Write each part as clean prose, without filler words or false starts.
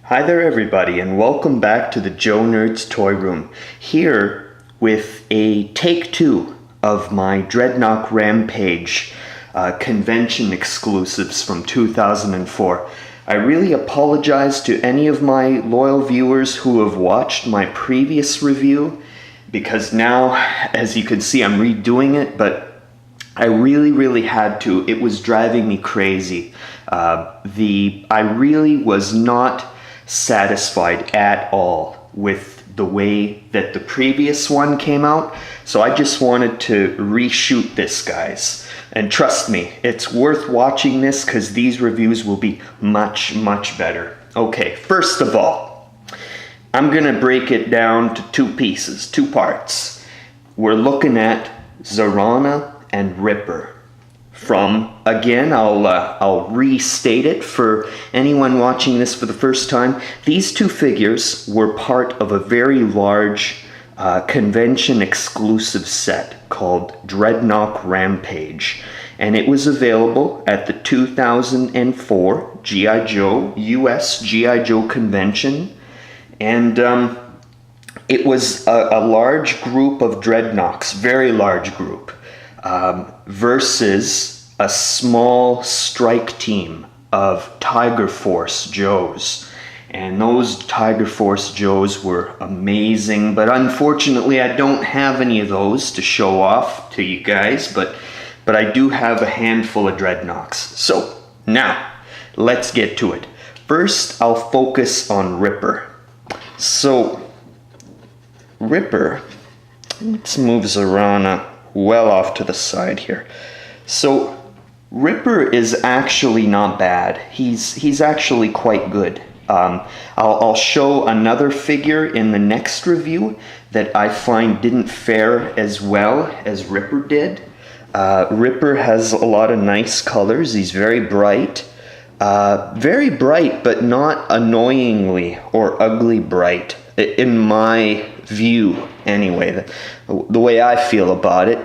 Hi there everybody, and welcome back to the Joe Nerd's Toy Room, here with a take 2 of my Dreadnok Rampage convention exclusives from 2004. I really apologize to any of my loyal viewers who have watched my previous review, because now, as you can see, I'm redoing it, but I really had to. It was driving me crazy. I really was not satisfied at all with the way that the previous one came out, so I just wanted to reshoot this, guys. And trust me, it's worth watching this because these reviews will be much better. Okay, first of all, I'm gonna break it down to two pieces, two parts. We're looking at Zarana and Ripper. From, again, I'll restate it for anyone watching this for the first time. These two figures were part of a very large convention exclusive set called Dreadnok Rampage, and it was available at the 2004 G.I. Joe, US G.I. Joe convention, and it was a large group of Dreadnoks, very large group, versus a small strike team of Tiger Force Joes. And those Tiger Force Joes were amazing, but unfortunately I don't have any of those to show off to you guys, but I do have a handful of Dreadnoks. So now, let's get to it. First, I'll focus on Ripper. So, Ripper, let's move Zarana well off to the side here. So Ripper is actually not bad. He's actually quite good. I'll show another figure in the next review that I find didn't fare as well as Ripper did. Ripper has a lot of nice colors. He's very bright, but not annoyingly or ugly bright, in my view anyway, the way I feel about it.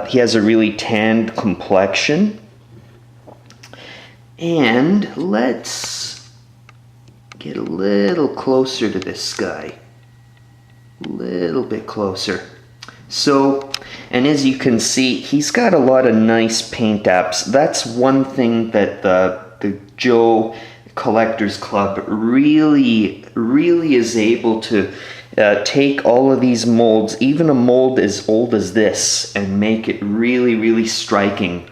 He has a really tanned complexion. And let's get a little closer to this guy. A little bit closer. So, and as you can see, he's got a lot of nice paint apps. That's one thing that the Joe Collectors Club really is able to take all of these molds, even a mold as old as this, and make it really striking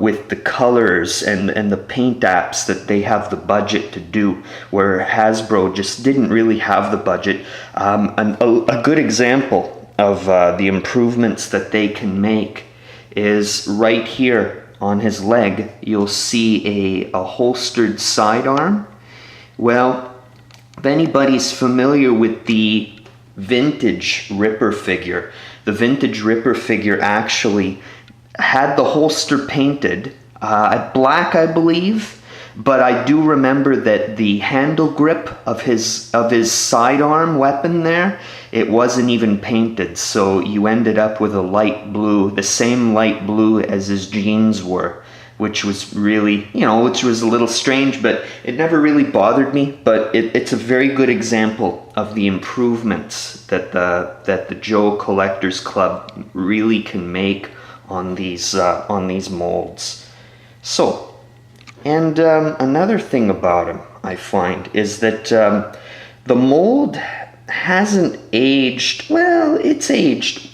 with the colors and the paint apps that they have the budget to do, where Hasbro just didn't really have the budget. A good example of the improvements that they can make is right here on his leg. You'll see a holstered sidearm. Well, if anybody's familiar with the vintage Ripper figure, the vintage Ripper figure actually had the holster painted black, I believe, but I do remember that the handle grip of his sidearm weapon there, it wasn't even painted, so you ended up with a light blue, the same light blue as his jeans were, which was really, which was a little strange, but it never really bothered me. But it's a very good example of the improvements that the Joe Collectors Club really can make on these molds. So, and another thing about him I find is that the mold hasn't aged, well, it's aged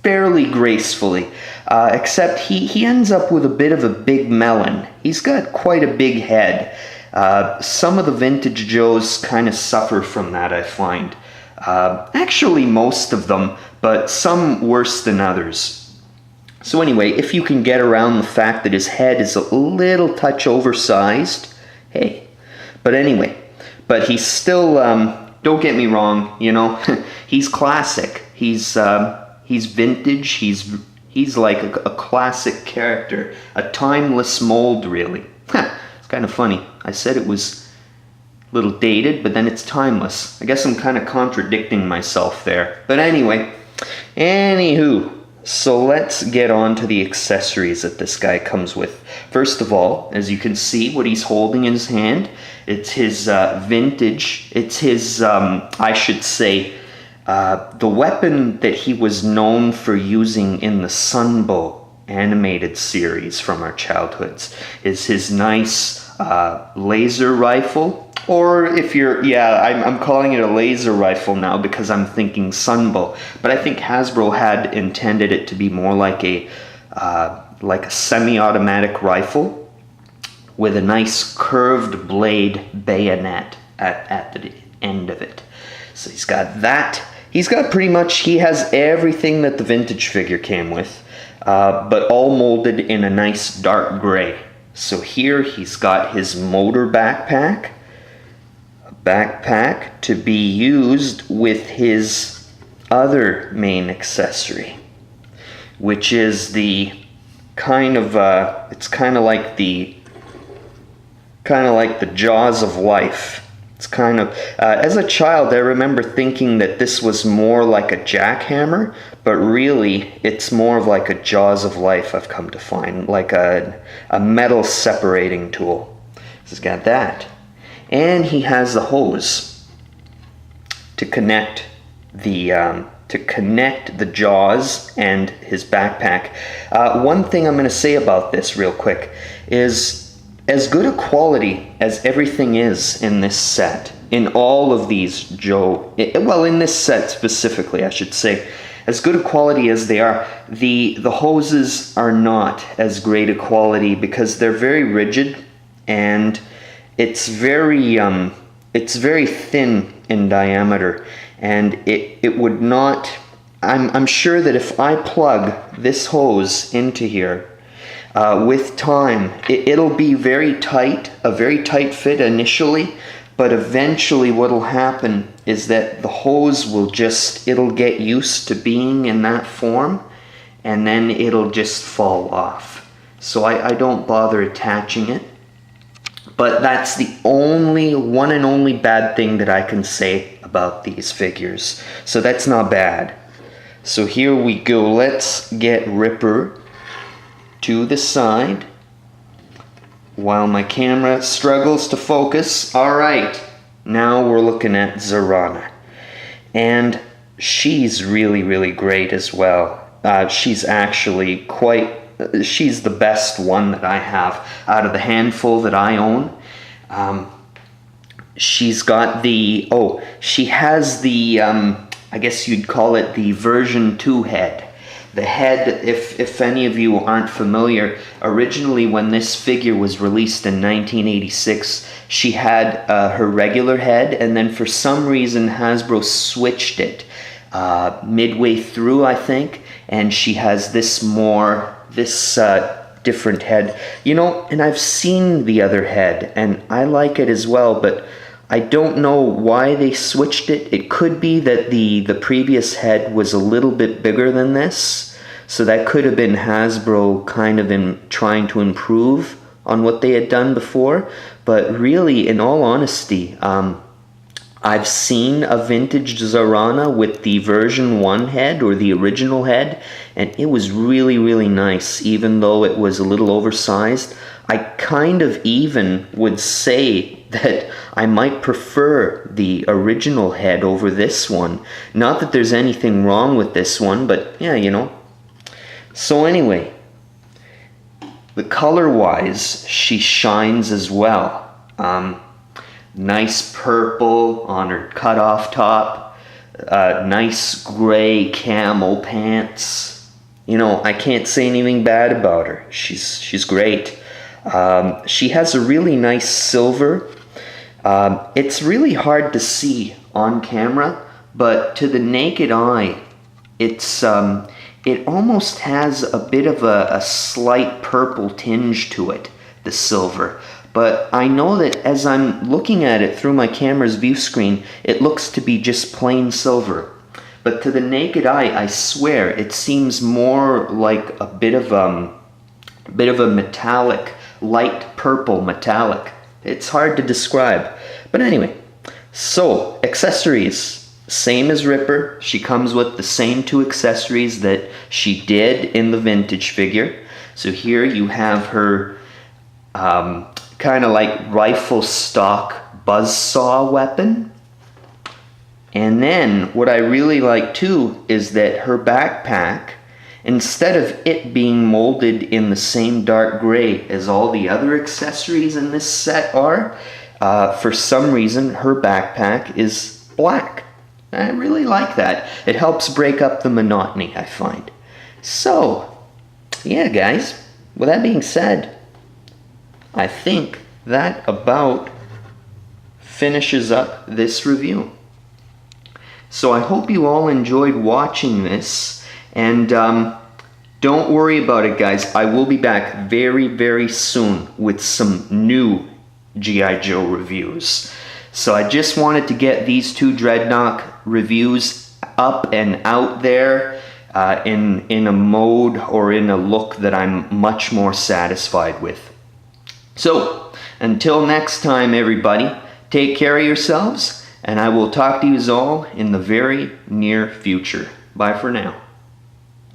fairly gracefully, except he ends up with a bit of a big melon. He's got quite a big head. Some of the vintage Joes kind of suffer from that, I find. Actually, most of them, but some worse than others. So anyway, if you can get around the fact that his head is a little touch oversized, hey. But anyway, but he's still, don't get me wrong, he's classic. He's vintage. He's like a classic character, a timeless mold, really. It's kind of funny. I said it was a little dated, but then it's timeless. I guess I'm kind of contradicting myself there. But anyway, anywho, So let's get on to the accessories that this guy comes with. First of all, as you can see what he's holding in his hand, it's his vintage, it's his, I should say, the weapon that he was known for using in the Sunbow animated series from our childhoods is his nice laser rifle. Or if you're, yeah, I'm calling it a laser rifle now because I'm thinking Sunbow. But I think Hasbro had intended it to be more like a semi-automatic rifle with a nice curved blade bayonet at the end of it. So he's got that. He's got pretty much, he has everything that the vintage figure came with, but all molded in a nice dark gray. So here he's got his motor backpack. Backpack to be used with his other main accessory, which is the kind of it's kind of like the jaws of life. It's kind of as a child I remember thinking that this was more like a jackhammer, but really it's more of like a jaws of life. I've come to find, like a metal separating tool. So it's got that. And he has the hose to connect the jaws and his backpack. One thing I'm going to say about this real quick is, as good a quality as everything is in this set, in all of these in this set specifically, I should say, as good a quality as they are, the hoses are not as great a quality because they're very rigid and it's very thin in diameter, and it would not. I'm sure that if I plug this hose into here, with time, it'll be very tight, a very tight fit initially, but eventually what'll happen is that the hose will it'll get used to being in that form, and then it'll just fall off. So I don't bother attaching it. But that's the one and only bad thing that I can say about these figures. So that's not bad. So here we go. Let's get Ripper to the side while my camera struggles to focus. Alright, now we're looking at Zarana. And she's really, really great as well. She's actually she's the best one that I have out of the handful that I own. She's got she has the, I guess you'd call it the version 2 head. The head, if any of you aren't familiar, originally when this figure was released in 1986, she had her regular head, and then for some reason Hasbro switched it midway through, I think, and she has this different head. You know, and I've seen the other head, and I like it as well, but I don't know why they switched it. It could be that the previous head was a little bit bigger than this, so that could have been Hasbro kind of trying to improve on what they had done before. But really, in all honesty, I've seen a vintage Zarana with the version 1 head, or the original head, and it was really, really nice, even though it was a little oversized. I kind of even would say that I might prefer the original head over this one. Not that there's anything wrong with this one, but yeah, you know. So anyway, the color-wise, she shines as well. Nice purple on her cutoff top, nice gray camo pants. You know, I can't say anything bad about her. She's great. She has a really nice silver. It's really hard to see on camera, but to the naked eye, it almost has a bit of a slight purple tinge to it, the silver. But I know that as I'm looking at it through my camera's view screen, it looks to be just plain silver. But to the naked eye, I swear, it seems more like a bit of a metallic, light purple metallic. It's hard to describe. But anyway, so accessories. same as Ripper. She comes with the same 2 accessories that she did in the vintage figure. So here you have her kind of like rifle stock buzzsaw weapon. And then what I really like too is that her backpack, instead of it being molded in the same dark gray as all the other accessories in this set are, for some reason her backpack is black. I really like that. It helps break up the monotony, I find. So, yeah guys, with that being said, I think that about finishes up this review. So I hope you all enjoyed watching this, and don't worry about it guys, I will be back very, very soon with some new G.I. Joe reviews. So I just wanted to get these 2 Dreadnok reviews up and out there in a mode or in a look that I'm much more satisfied with. So until next time everybody, take care of yourselves, and I will talk to you all in the very near future. Bye for now.